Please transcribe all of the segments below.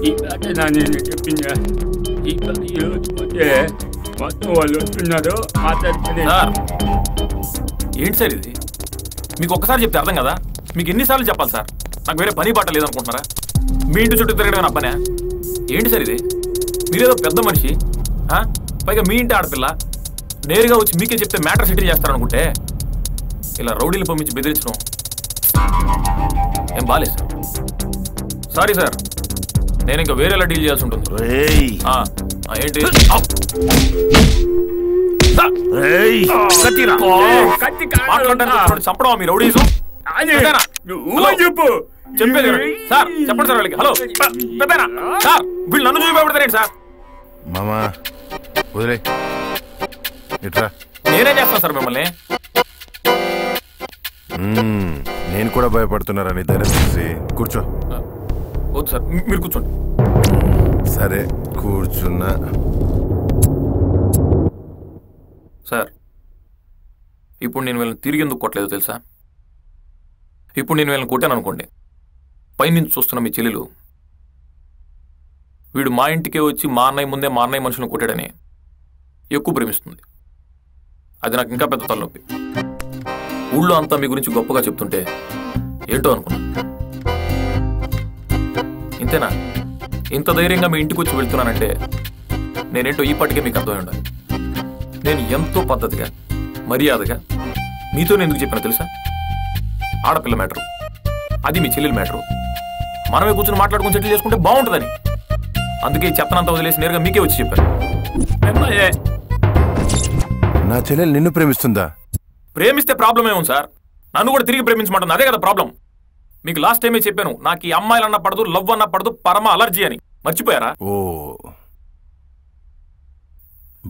ఈ ప్యాకేజ్ నేను చెప్పిందా ఈరోజు పోతే మొత్తం వాళ్ళు వస్తున్నారు మాట్లాడుకునే. ఏంటి సార్ ఇది? మీకు ఒక్కసారి చెప్తే అర్థం కదా, మీకు ఎన్నిసార్లు చెప్పాలి సార్? నాకు వేరే పని బాట లేదనుకుంటున్నారా? మీ ఇంటి చుట్టూ తిరగడం నా పనే? ఏంటి సార్ ఇది? మీరేదో పెద్ద మనిషి, పైగా మీ ఇంటి ఆడపిల్ల, నేరుగా వచ్చి మీకే చెప్తే మ్యాటర్ సెటిల్ చేస్తారనుకుంటే ఇలా రౌడీలు పంపించి బెదిరించడం ఏం బాలేదు సార్. సారీ సార్, నేను ఇంకా వేరేలా డీల్ చేయాల్సి ఉంటుంది. ఏంటి చంపడం మీ రౌడీసు? చెప్పు చెప్పేది సార్, చెప్పండి సార్ వాళ్ళకి. హలో సార్, వీళ్ళు నన్ను చూపెడతారేంటి సార్? మామా వదిలే, నేనేం చేస్తాను సార్ మిమ్మల్ని? నేను కూడా భయపడుతున్నారని ధైర్యం చేసి కూర్చో. వద్దు సార్, మీరు కూర్చోండి. సరే కూర్చున్నా. సార్, ఇప్పుడు నేను వీళ్ళని తిరిగి ఎందుకు కొట్టలేదు తెలుసా? ఇప్పుడు నేను వీళ్ళని కొట్టాను అనుకోండి, పైనుంచి చూస్తున్న మీ చెల్లెలు వీడు మా ఇంటికే వచ్చి మా అన్నయ్య ముందే మా అన్నయ్య మనుషులను కొట్టాడని ఎక్కువ ప్రేమిస్తుంది. అది నాకు ఇంకా పెద్ద తలనొప్పి. ఊళ్ళో అంతా మీ గురించి గొప్పగా చెప్తుంటే ఏంటో అనుకున్నా. ఇంతేనా? ఇంత ధైర్యంగా మీ ఇంటికి వచ్చి వెళ్తున్నానంటే నేనేంటో ఈ పాటికే మీకు అర్థమై ఉండాలి. నేను ఎంతో పద్ధతిగా మర్యాదగా మీతో ఎందుకు చెప్పానో తెలుసా? ఆడపిల్ల మ్యాటరు, అది మీ చెల్లెలు మ్యాటరు, మనమే కూర్చొని మాట్లాడుకుని సెటిల్ చేసుకుంటే బాగుంటుందని. అందుకే చెత్తనంతా వదిలేసి నేరుగా మీకే వచ్చి చెప్పాను. నా చెల్లెలు నిన్ను ప్రేమిస్తుందా? ప్రేమిస్తే ప్రాబ్లం ఏముంది సార్? నన్ను కూడా తిరిగి ప్రేమించమంటుంది, అదే కదా ప్రాబ్లం. మీకు లాస్ట్ టైమే చెప్పాను, నాకు ఈ అమ్మాయిలు అన్న పడదు, లవ్ అన్న పడదు, పరమ అలర్జీ అని. మర్చిపోయారా? ఓ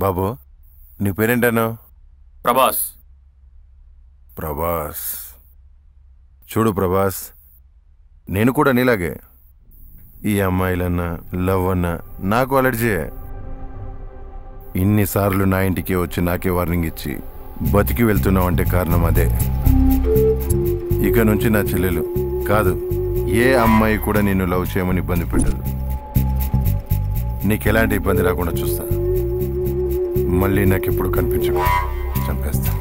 బాబు, నీ పేరేంటాను? ప్రభాస్. ప్రభాస్. చూడు ప్రభాస్, నేను కూడా నీలాగే. ఈ అమ్మాయిలన్నా లవ్ అన్నా నాకు అలర్జీ. ఇన్నిసార్లు నా ఇంటికి వచ్చి నాకే వార్నింగ్ ఇచ్చి బతికి వెళ్తున్నావు అంటే కారణం అదే. ఇక నుంచి నా చెల్లెలు కాదు, ఏ అమ్మాయి కూడా నిన్ను లవ్ చేయమని ఇబ్బంది పెట్టదు. నీకెలాంటి ఇబ్బంది రాకుండా చూస్తా. మళ్ళీ నాకెప్పుడు కనిపించకు, చంపేస్తా.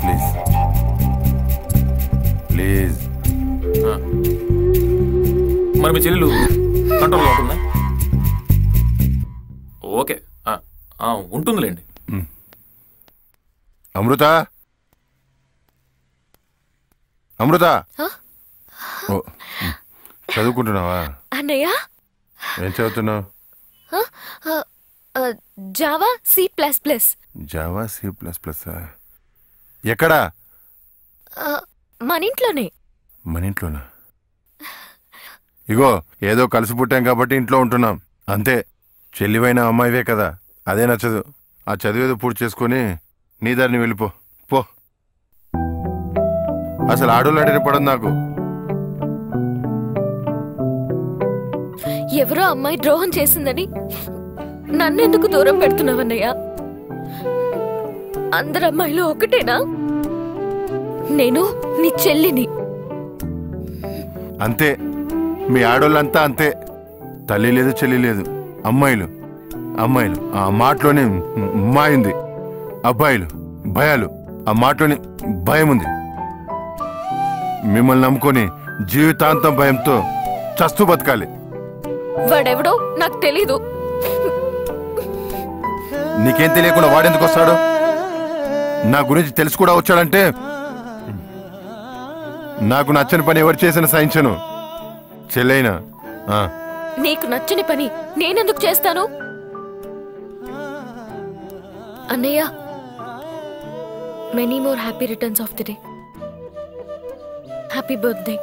Please please. మరి మీ చెల్లెలు కంట్రోల్గా ఉంటుందా? ఓకే, ఉంటుందిలేండి. అమృత, అమృత, చదువుకుంటున్నావా? అన్నయ్య, ఏం చదువుతున్నావు? Java C plus plus. Java C plus plus. ఎక్కడా? మన ఇంట్లోనే. మన ఇంట్లోనా? ఇగో, ఏదో కలిసి పుట్టాం కాబట్టి ఇంట్లో ఉంటున్నాం అంతే. చెల్లివైన అమ్మాయివే కదా, అదే నచ్చదు. ఆ చదివేదో పూర్తి చేసుకొని నీ దారిని వెళ్ళిపో పో. అసలు ఆడోళ్ళు అడిగిన పడదు నాకు. ఎవరో అమ్మాయి ద్రోహం చేసిందని నన్నెందుకు దూరం పెడుతున్నావన్నయ్య? అందరు అమ్మాయిలు ఒకటేనా? నేను నీ చెల్లిని. అంతే, మీ ఆడోళ్ళంతా అంతే. తల్లి లేదు, చెల్లి లేదు, అమ్మాయిలు. అమ్మాయిలు ఆ మాటలోనే మాయింది. అబ్బాయిలు భయాలు, ఆ మాటలోనే భయం ఉంది. మిమ్మల్ని నమ్ముకొని జీవితాంతం భయంతో చస్తూ బతకాలి. వాడెవడో నాకు తెలీదు. నీకేం తెలియకుండా వాడెందుకు వస్తాడు? నా గురించి తెలిసి కూడా వచ్చాడంటే నాకు నచ్చని పని ఎవరు చేసిన సహించను. చెల్లైనా నీకు నచ్చని పని నేనెందుకు చేస్తాను? అన్నయ్య, many more happy returns of the day. Happy birthday.